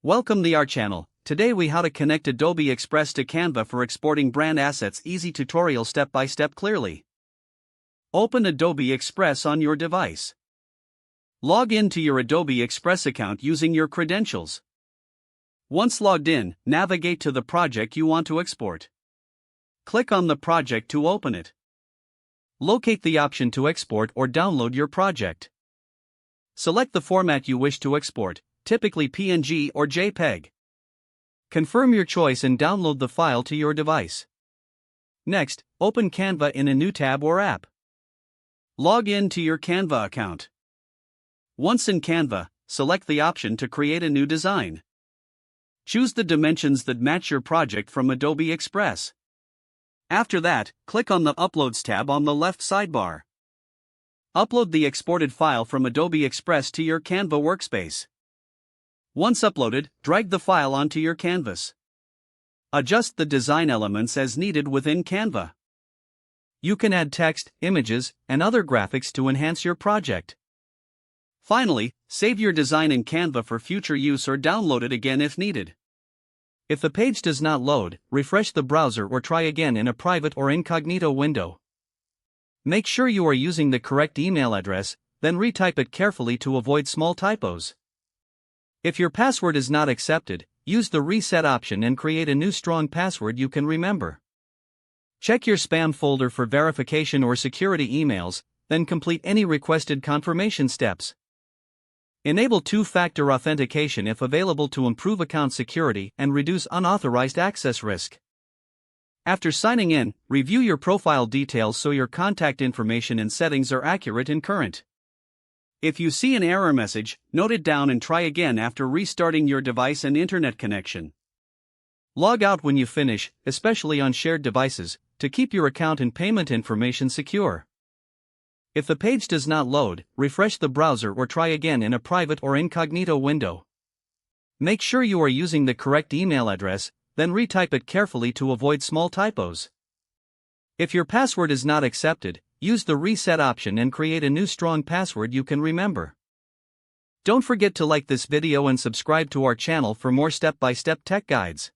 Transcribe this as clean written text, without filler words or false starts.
Welcome to our channel. Today we how to connect Adobe Express to Canva for exporting brand assets. Easy tutorial step by step clearly. Open Adobe Express on your device. Log in to your Adobe Express account using your credentials. Once logged in, navigate to the project you want to export. Click on the project to open it. Locate the option to export or download your project. Select the format you wish to export, typically PNG or JPEG. Confirm your choice and download the file to your device. Next, open Canva in a new tab or app. Log in to your Canva account. Once in Canva, select the option to create a new design. Choose the dimensions that match your project from Adobe Express. After that, click on the Uploads tab on the left sidebar. Upload the exported file from Adobe Express to your Canva workspace. Once uploaded, drag the file onto your canvas. Adjust the design elements as needed within Canva. You can add text, images, and other graphics to enhance your project. Finally, save your design in Canva for future use or download it again if needed. If the page does not load, refresh the browser or try again in a private or incognito window. Make sure you are using the correct email address, then retype it carefully to avoid small typos. If your password is not accepted, use the reset option and create a new strong password you can remember. Check your spam folder for verification or security emails, then complete any requested confirmation steps. Enable two-factor authentication if available to improve account security and reduce unauthorized access risk. After signing in, review your profile details so your contact information and settings are accurate and current. If you see an error message, note it down and try again after restarting your device and internet connection. Log out when you finish, especially on shared devices, to keep your account and payment information secure. If the page does not load, refresh the browser or try again in a private or incognito window. Make sure you are using the correct email address, then retype it carefully to avoid small typos. If your password is not accepted, use the reset option and create a new strong password you can remember. Don't forget to like this video and subscribe to our channel for more step-by-step tech guides.